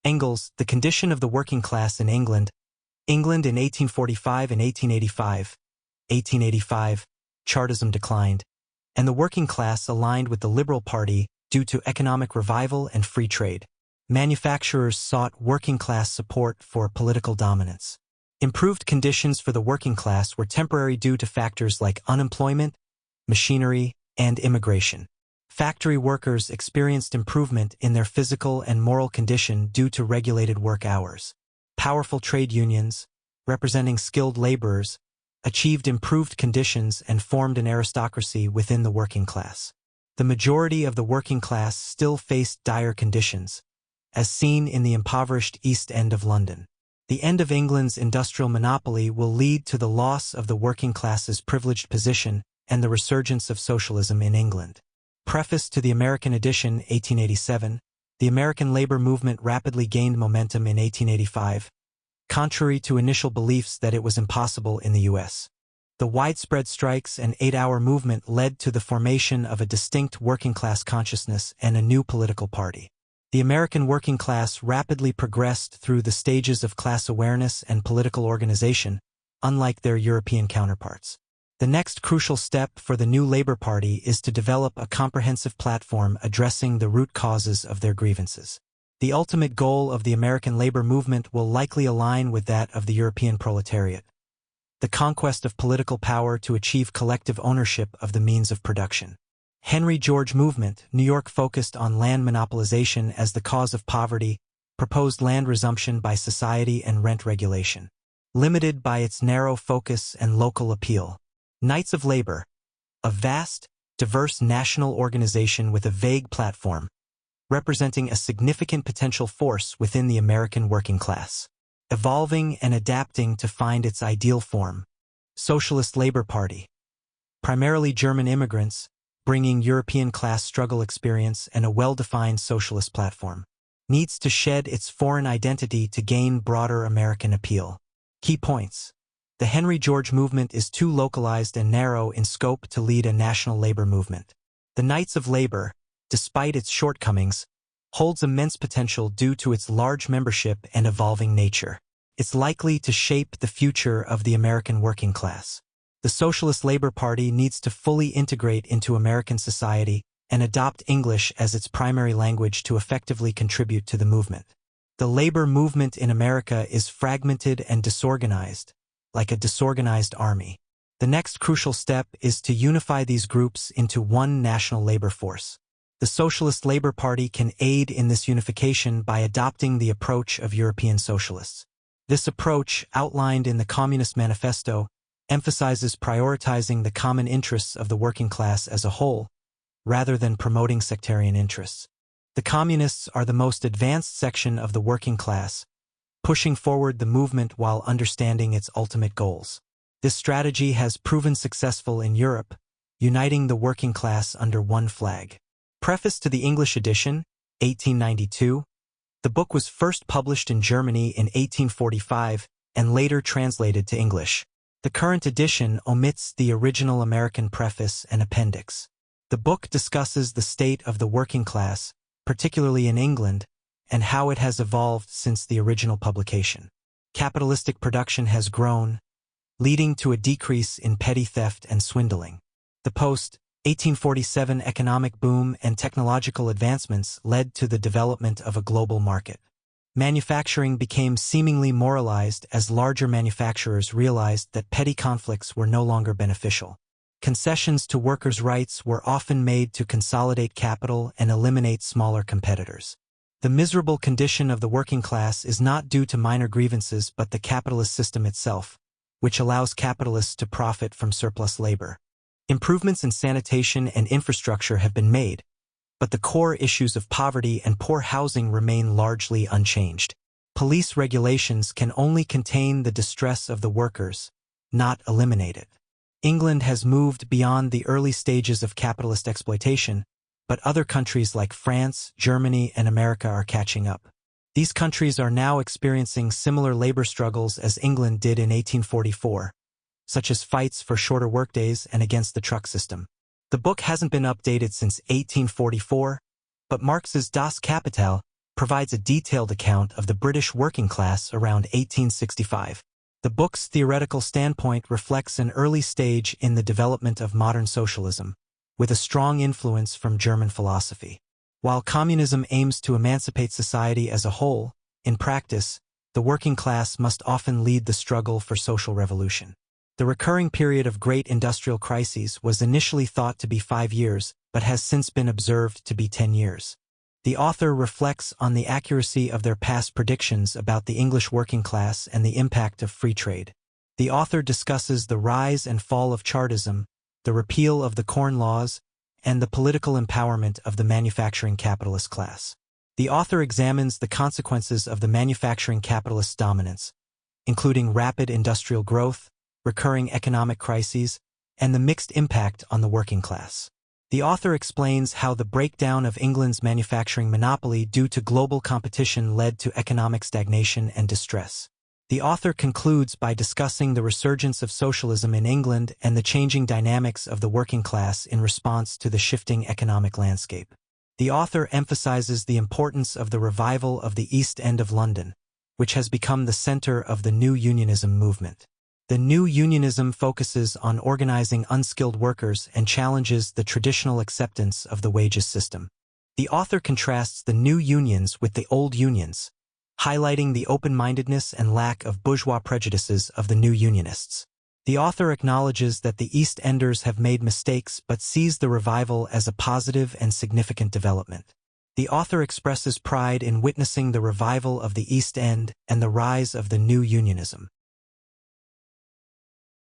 Engels, The Condition of the Working Class in England. England in 1845 and 1885. 1885, Chartism declined, and the working class aligned with the Liberal Party due to economic revival and free trade. Manufacturers sought working-class support for political dominance. Improved conditions for the working class were temporary due to factors like unemployment, machinery, and immigration. Factory workers experienced improvement in their physical and moral condition due to regulated work hours. Powerful trade unions, representing skilled laborers, achieved improved conditions and formed an aristocracy within the working class. The majority of the working class still faced dire conditions, as seen in the impoverished East End of London. The end of England's industrial monopoly will lead to the loss of the working class's privileged position and the resurgence of socialism in England. Preface to the American edition, 1887. The American labor movement rapidly gained momentum in 1885, contrary to initial beliefs that it was impossible in the U.S. The widespread strikes and 8-hour movement led to the formation of a distinct working-class consciousness and a new political party. The American working class rapidly progressed through the stages of class awareness and political organization, unlike their European counterparts. The next crucial step for the new Labor Party is to develop a comprehensive platform addressing the root causes of their grievances. The ultimate goal of the American labor movement will likely align with that of the European proletariat: the conquest of political power to achieve collective ownership of the means of production. Henry George movement, New York, focused on land monopolization as the cause of poverty, proposed land resumption by society and rent regulation, limited by its narrow focus and local appeal. Knights of Labor, a vast, diverse national organization with a vague platform, representing a significant potential force within the American working class, evolving and adapting to find its ideal form. Socialist Labor Party, primarily German immigrants, bringing European class struggle experience and a well-defined socialist platform, needs to shed its foreign identity to gain broader American appeal. Key points. The Henry George movement is too localized and narrow in scope to lead a national labor movement. The Knights of Labor, despite its shortcomings, holds immense potential due to its large membership and evolving nature. It's likely to shape the future of the American working class. The Socialist Labor Party needs to fully integrate into American society and adopt English as its primary language to effectively contribute to the movement. The labor movement in America is fragmented and disorganized, like a disorganized army. The next crucial step is to unify these groups into one national labor force. The Socialist Labor Party can aid in this unification by adopting the approach of European socialists. This approach, outlined in the Communist Manifesto, emphasizes prioritizing the common interests of the working class as a whole, rather than promoting sectarian interests. The Communists are the most advanced section of the working class, pushing forward the movement while understanding its ultimate goals. This strategy has proven successful in Europe, uniting the working class under one flag. Preface to the English edition, 1892. The book was first published in Germany in 1845 and later translated to English. The current edition omits the original American preface and appendix. The book discusses the state of the working class, particularly in England, and how it has evolved since the original publication. Capitalistic production has grown, leading to a decrease in petty theft and swindling. The post-1847 economic boom and technological advancements led to the development of a global market. Manufacturing became seemingly moralized as larger manufacturers realized that petty conflicts were no longer beneficial. Concessions to workers' rights were often made to consolidate capital and eliminate smaller competitors. The miserable condition of the working class is not due to minor grievances but the capitalist system itself, which allows capitalists to profit from surplus labor. Improvements in sanitation and infrastructure have been made, but the core issues of poverty and poor housing remain largely unchanged. Police regulations can only contain the distress of the workers, not eliminate it. England has moved beyond the early stages of capitalist exploitation, but other countries like France, Germany, and America are catching up. These countries are now experiencing similar labor struggles as England did in 1844, such as fights for shorter workdays and against the truck system. The book hasn't been updated since 1844, but Marx's Das Kapital provides a detailed account of the British working class around 1865. The book's theoretical standpoint reflects an early stage in the development of modern socialism, with a strong influence from German philosophy. While communism aims to emancipate society as a whole, in practice, the working class must often lead the struggle for social revolution. The recurring period of great industrial crises was initially thought to be 5 years, but has since been observed to be 10 years. The author reflects on the accuracy of their past predictions about the English working class and the impact of free trade. The author discusses the rise and fall of Chartism, the repeal of the Corn Laws, and the political empowerment of the manufacturing capitalist class. The author examines the consequences of the manufacturing capitalist dominance, including rapid industrial growth, recurring economic crises, and the mixed impact on the working class. The author explains how the breakdown of England's manufacturing monopoly due to global competition led to economic stagnation and distress. The author concludes by discussing the resurgence of socialism in England and the changing dynamics of the working class in response to the shifting economic landscape. The author emphasizes the importance of the revival of the East End of London, which has become the center of the New Unionism movement. The New Unionism focuses on organizing unskilled workers and challenges the traditional acceptance of the wages system. The author contrasts the new unions with the old unions, highlighting the open-mindedness and lack of bourgeois prejudices of the new unionists. The author acknowledges that the East Enders have made mistakes but sees the revival as a positive and significant development. The author expresses pride in witnessing the revival of the East End and the rise of the New Unionism.